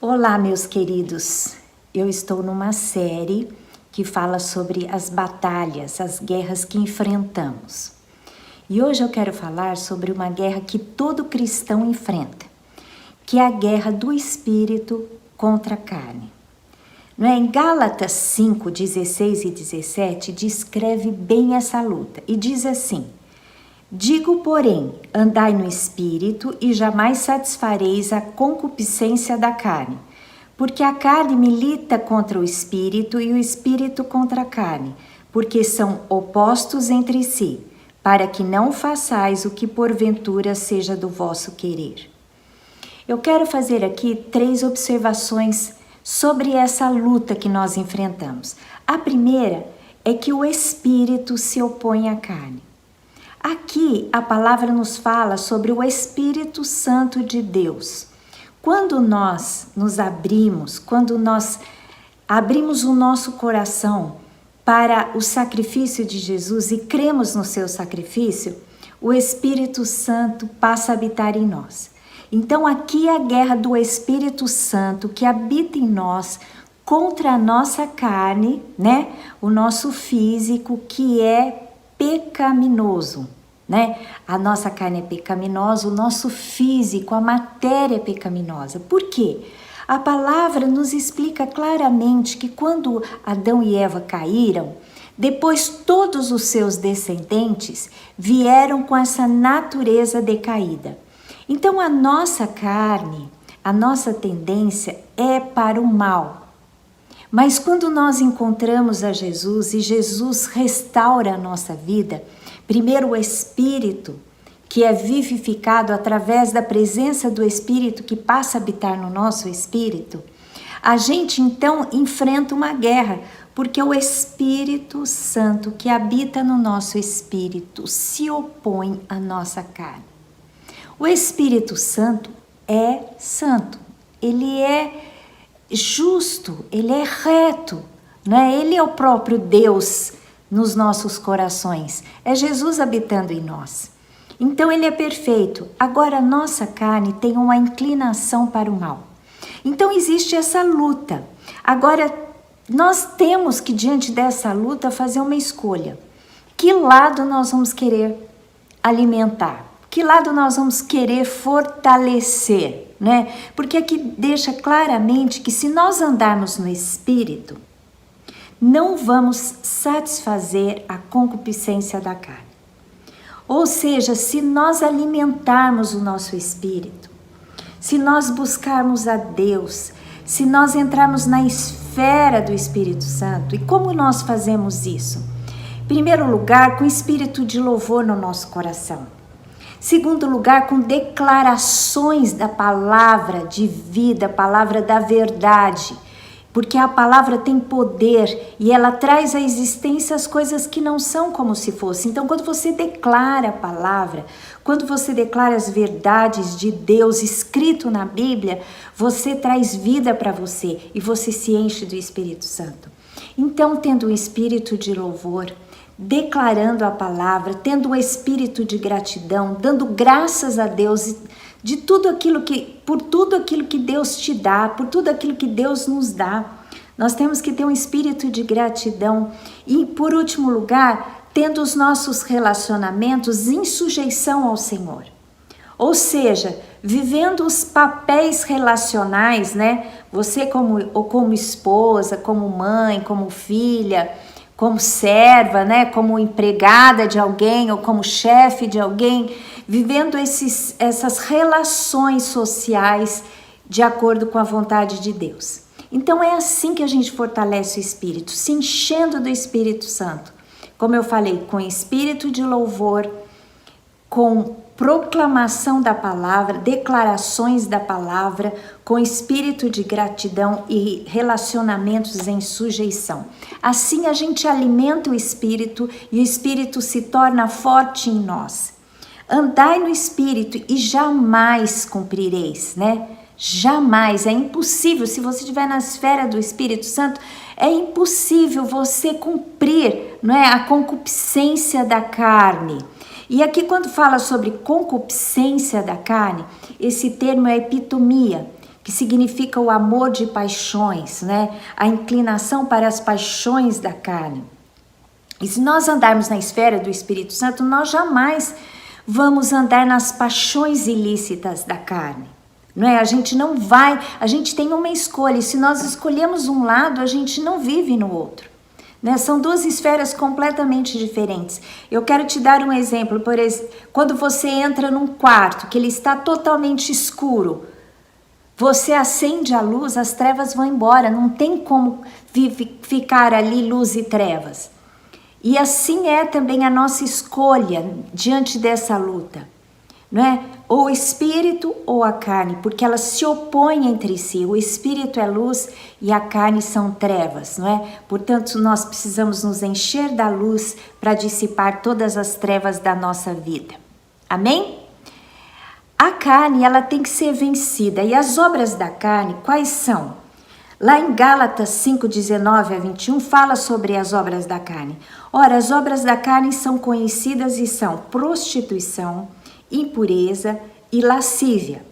Olá, meus queridos. Eu estou numa série que fala sobre as batalhas, as guerras que enfrentamos. E hoje eu quero falar sobre uma guerra que todo cristão enfrenta, que é a guerra do espírito contra a carne. Em Gálatas 5, 16 e 17, descreve bem essa luta e diz assim: digo, porém, andai no espírito e jamais satisfareis a concupiscência da carne, porque a carne milita contra o espírito e o espírito contra a carne, porque são opostos entre si, para que não façais o que porventura seja do vosso querer. Eu quero fazer aqui 3 observações sobre essa luta que nós enfrentamos. A primeira é que o espírito se opõe à carne. Aqui a palavra nos fala sobre o Espírito Santo de Deus. Quando nós nos abrimos, quando nós abrimos o nosso coração para o sacrifício de Jesus e cremos no seu sacrifício, o Espírito Santo passa a habitar em nós. Então aqui é a guerra do Espírito Santo que habita em nós contra a nossa carne, o nosso físico que é pecaminoso. A nossa carne é pecaminosa, o nosso físico, a matéria é pecaminosa. Por quê? A palavra nos explica claramente que quando Adão e Eva caíram, depois todos os seus descendentes vieram com essa natureza decaída. Então a nossa carne, a nossa tendência é para o mal. Mas quando nós encontramos a Jesus e Jesus restaura a nossa vida, primeiro o Espírito, que é vivificado através da presença do Espírito que passa a habitar no nosso espírito, a gente então enfrenta uma guerra, porque o Espírito Santo que habita no nosso espírito se opõe à nossa carne. O Espírito Santo é santo, ele é justo, ele é reto, Ele é o próprio Deus nos nossos corações, é Jesus habitando em nós. Então ele é perfeito. Agora a nossa carne tem uma inclinação para o mal. Então existe essa luta. Agora nós temos que, diante dessa luta, fazer uma escolha. Que lado nós vamos querer alimentar? Que lado nós vamos querer fortalecer, Porque aqui deixa claramente que se nós andarmos no Espírito, não vamos satisfazer a concupiscência da carne. Ou seja, se nós alimentarmos o nosso Espírito, se nós buscarmos a Deus, se nós entrarmos na esfera do Espírito Santo, e como nós fazemos isso? Em primeiro lugar, com espírito de louvor no nosso coração. Segundo lugar, com declarações da palavra de vida, palavra da verdade, porque a palavra tem poder e ela traz à existência as coisas que não são como se fossem. Então, quando você declara a palavra, quando você declara as verdades de Deus escrito na Bíblia, você traz vida para você e você se enche do Espírito Santo. Então, tendo um espírito de louvor, declarando a palavra, tendo um espírito de gratidão, dando graças a Deus por tudo aquilo que Deus te dá, por tudo aquilo que Deus nos dá. Nós temos que ter um espírito de gratidão e, por último lugar, tendo os nossos relacionamentos em sujeição ao Senhor. Ou seja, vivendo os papéis relacionais, Você como esposa, como mãe, como filha, como serva, como empregada de alguém ou como chefe de alguém, vivendo essas relações sociais de acordo com a vontade de Deus. Então é assim que a gente fortalece o Espírito, se enchendo do Espírito Santo. Como eu falei, com espírito de louvor, com proclamação da palavra, declarações da palavra, com espírito de gratidão e relacionamentos em sujeição. Assim a gente alimenta o espírito e o espírito se torna forte em nós. Andai no espírito e jamais cumprireis, Jamais, é impossível, se você estiver na esfera do Espírito Santo, é impossível você cumprir, a concupiscência da carne. E aqui quando fala sobre concupiscência da carne, esse termo é epitomia, que significa o amor de paixões, né? A inclinação para as paixões da carne. E se nós andarmos na esfera do Espírito Santo, nós jamais vamos andar nas paixões ilícitas da carne. Não é? A gente tem uma escolha, e se nós escolhemos um lado, a gente não vive no outro. Né? São duas esferas completamente diferentes. Eu quero te dar um exemplo. Por exemplo, quando você entra num quarto que ele está totalmente escuro, você acende a luz, as trevas vão embora. Não tem como ficar ali luz e trevas. E assim é também a nossa escolha diante dessa luta. Não é? Ou o espírito ou a carne, porque elas se opõem entre si. O espírito é luz e a carne são trevas, não é? Portanto, nós precisamos nos encher da luz para dissipar todas as trevas da nossa vida. Amém? A carne, ela tem que ser vencida. E as obras da carne, quais são? Lá em Gálatas 5, 19 a 21, fala sobre as obras da carne. Ora, as obras da carne são conhecidas e são prostituição, impureza e lascívia.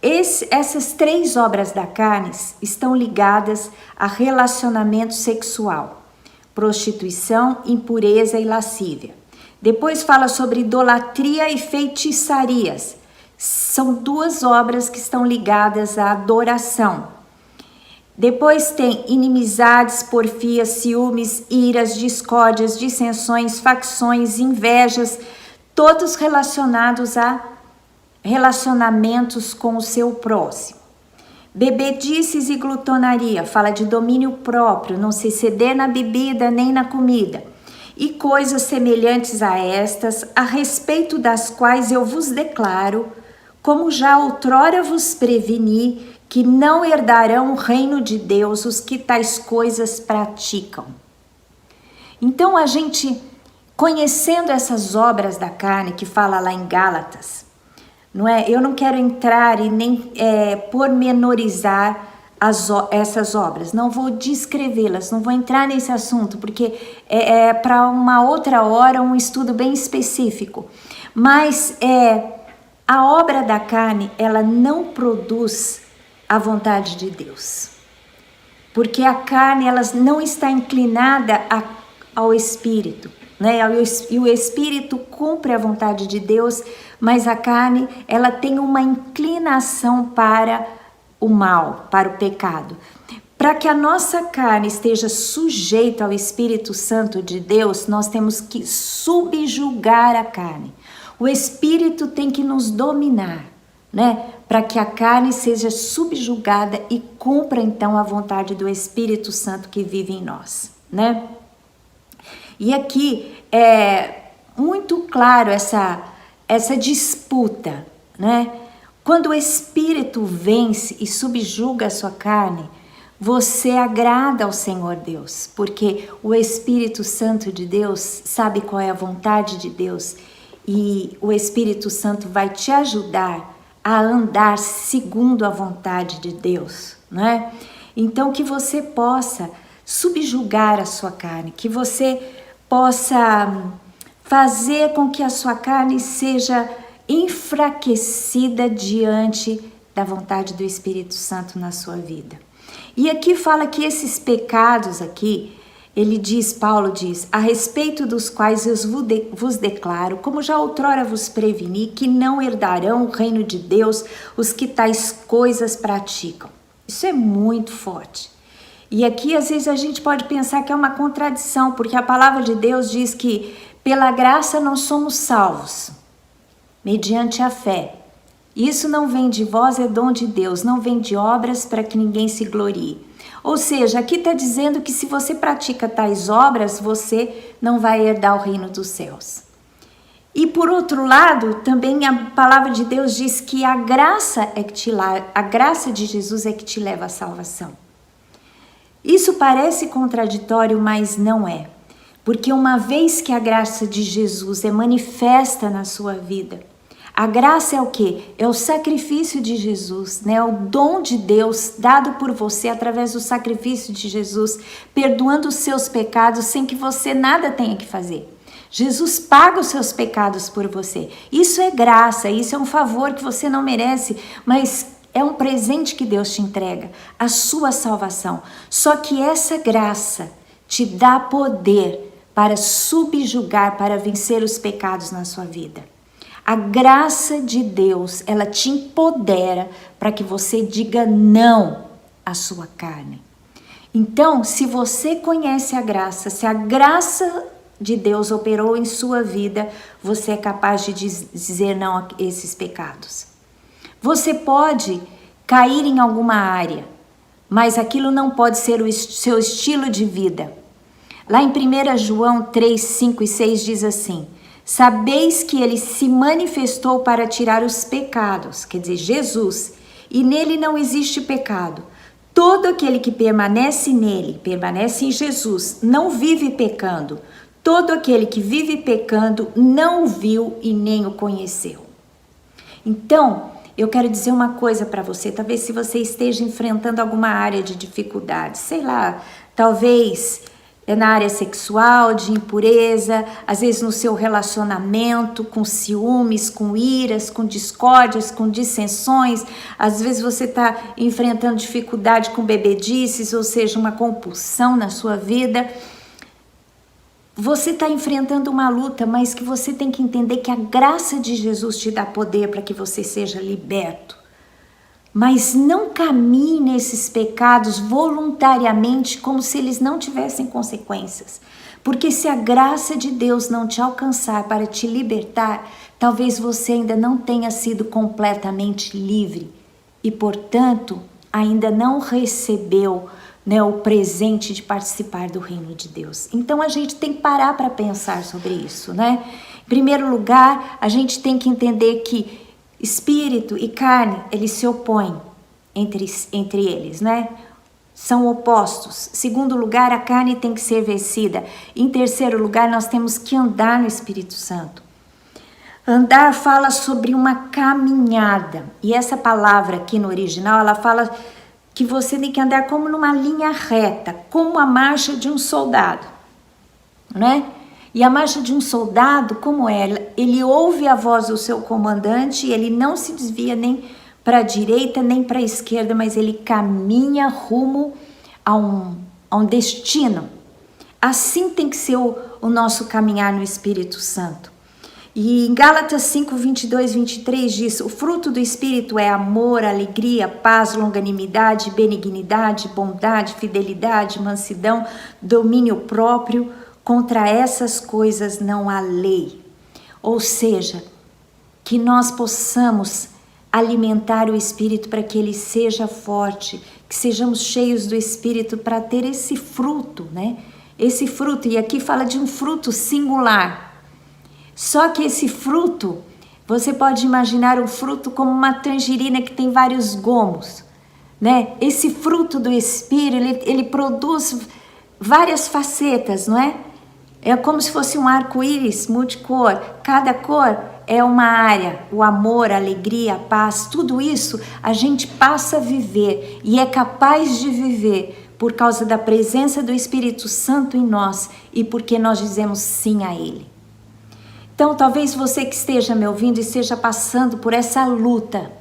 Essas três obras da carne estão ligadas a relacionamento sexual: prostituição, impureza e lascívia. Depois fala sobre idolatria e feitiçarias. São duas obras que estão ligadas à adoração. Depois tem inimizades, porfias, ciúmes, iras, discórdias, dissensões, facções, invejas, todos relacionados a relacionamentos com o seu próximo. Bebedices e glutonaria, fala de domínio próprio, não se exceder na bebida nem na comida. E coisas semelhantes a estas, a respeito das quais eu vos declaro, como já outrora vos preveni, que não herdarão o reino de Deus os que tais coisas praticam. Então a gente, conhecendo essas obras da carne que fala lá em Gálatas, não é? Eu não quero entrar e nem pormenorizar essas obras, não vou descrevê-las, não vou entrar nesse assunto, porque é para uma outra hora um estudo bem específico. Mas a obra da carne, ela não produz a vontade de Deus, porque a carne ela não está inclinada ao Espírito, né? E o Espírito cumpre a vontade de Deus, mas a carne ela tem uma inclinação para o mal, para o pecado. Para que a nossa carne esteja sujeita ao Espírito Santo de Deus, nós temos que subjugar a carne. O Espírito tem que nos dominar, né? Para que a carne seja subjugada e cumpra então a vontade do Espírito Santo que vive em nós, né? E aqui é muito claro essa disputa, né? Quando o Espírito vence e subjuga a sua carne, você agrada ao Senhor Deus, porque o Espírito Santo de Deus sabe qual é a vontade de Deus e o Espírito Santo vai te ajudar a andar segundo a vontade de Deus, né? Então que você possa subjugar a sua carne, que você possa fazer com que a sua carne seja enfraquecida diante da vontade do Espírito Santo na sua vida. E aqui fala que esses pecados aqui, Paulo diz, a respeito dos quais eu vos declaro, como já outrora vos preveni, que não herdarão o reino de Deus os que tais coisas praticam. Isso é muito forte. E aqui às vezes a gente pode pensar que é uma contradição, porque a palavra de Deus diz que pela graça nós somos salvos, mediante a fé. Isso não vem de vós, é dom de Deus, não vem de obras para que ninguém se glorie. Ou seja, aqui está dizendo que se você pratica tais obras, você não vai herdar o reino dos céus. E por outro lado, também a palavra de Deus diz que a graça de Jesus é que te leva à salvação. Isso parece contraditório, mas não é. Porque uma vez que a graça de Jesus é manifesta na sua vida, a graça é o quê? É o sacrifício de Jesus, né? O dom de Deus dado por você através do sacrifício de Jesus, perdoando os seus pecados sem que você nada tenha que fazer. Jesus paga os seus pecados por você. Isso é graça, isso é um favor que você não merece, mas É um presente que Deus te entrega, a sua salvação. Só que essa graça te dá poder para subjugar, para vencer os pecados na sua vida. A graça de Deus, ela te empodera para que você diga não à sua carne. Então, se você conhece a graça, se a graça de Deus operou em sua vida, você é capaz de dizer não a esses pecados. Você pode cair em alguma área, mas aquilo não pode ser o seu estilo de vida. Lá em 1 João 3, 5 e 6 diz assim: sabeis que ele se manifestou para tirar os pecados, quer dizer, Jesus, e nele não existe pecado. Todo aquele que permanece nele, permanece em Jesus, não vive pecando. Todo aquele que vive pecando não o viu e nem o conheceu. Então, eu quero dizer uma coisa para você, talvez se você esteja enfrentando alguma área de dificuldade, sei lá, talvez é na área sexual, de impureza, às vezes no seu relacionamento, com ciúmes, com iras, com discórdias, com dissensões, às vezes você está enfrentando dificuldade com bebedices, ou seja, uma compulsão na sua vida. Você está enfrentando uma luta, mas que você tem que entender que a graça de Jesus te dá poder para que você seja liberto. Mas não caminhe nesses pecados voluntariamente como se eles não tivessem consequências. Porque se a graça de Deus não te alcançar para te libertar, talvez você ainda não tenha sido completamente livre e, portanto, ainda não recebeu, o presente de participar do reino de Deus. Então a gente tem que parar para pensar sobre isso, né? Em primeiro lugar, a gente tem que entender que espírito e carne, eles se opõem entre eles, né? São opostos. Segundo lugar, a carne tem que ser vencida. Em terceiro lugar, nós temos que andar no Espírito Santo. Andar fala sobre uma caminhada. E essa palavra aqui no original, ela fala que você tem que andar como numa linha reta, como a marcha de um soldado, né? E a marcha de um soldado, como é? Ele ouve a voz do seu comandante e ele não se desvia nem para a direita nem para a esquerda, mas ele caminha rumo a um destino. Assim tem que ser o nosso caminhar no Espírito Santo. E em Gálatas 5, 22, 23 diz: o fruto do Espírito é amor, alegria, paz, longanimidade, benignidade, bondade, fidelidade, mansidão, domínio próprio. Contra essas coisas não há lei. Ou seja, que nós possamos alimentar o Espírito para que ele seja forte, que sejamos cheios do Espírito para ter esse fruto, né? Esse fruto, e aqui fala de um fruto singular. Só que esse fruto, você pode imaginar o fruto como uma tangerina que tem vários gomos, né? Esse fruto do Espírito, ele produz várias facetas, não é? É como se fosse um arco-íris multicor. Cada cor é uma área. O amor, a alegria, a paz, tudo isso a gente passa a viver e é capaz de viver por causa da presença do Espírito Santo em nós e porque nós dizemos sim a Ele. Então, talvez você que esteja me ouvindo esteja passando por essa luta,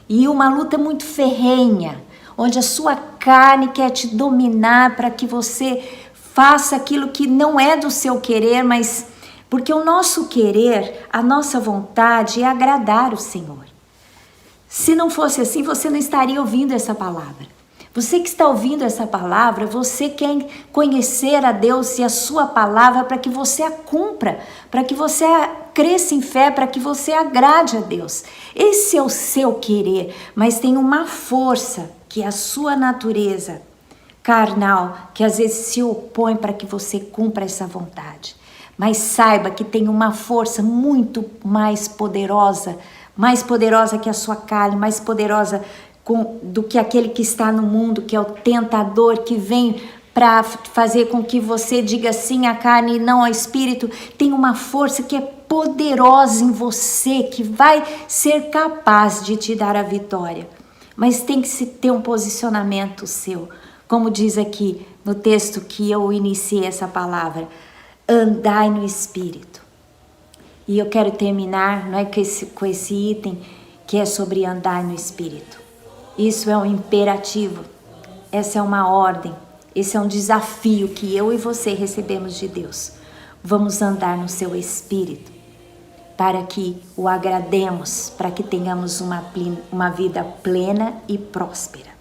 e uma luta muito ferrenha, onde a sua carne quer te dominar para que você faça aquilo que não é do seu querer, mas porque o nosso querer, a nossa vontade é agradar o Senhor. Se não fosse assim, você não estaria ouvindo essa palavra. Você que está ouvindo essa palavra, você quer conhecer a Deus e a sua palavra para que você a cumpra, para que você cresça em fé, para que você agrade a Deus. Esse é o seu querer, mas tem uma força que é a sua natureza carnal, que às vezes se opõe para que você cumpra essa vontade. Mas saiba que tem uma força muito mais poderosa que a sua carne, mais poderosa do que aquele que está no mundo, que é o tentador, que vem para fazer com que você diga sim à carne e não ao espírito. Tem uma força que é poderosa em você, que vai ser capaz de te dar a vitória. Mas tem que se ter um posicionamento seu. Como diz aqui no texto que eu iniciei essa palavra, andai no Espírito. E eu quero terminar, não é, com esse item que é sobre andar no Espírito. Isso é um imperativo, essa é uma ordem, esse é um desafio que eu e você recebemos de Deus. Vamos andar no seu Espírito para que o agrademos, para que tenhamos uma vida plena e próspera.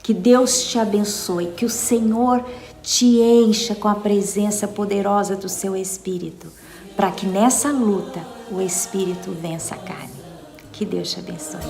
Que Deus te abençoe, que o Senhor te encha com a presença poderosa do seu Espírito, para que nessa luta o Espírito vença a carne. Que Deus te abençoe.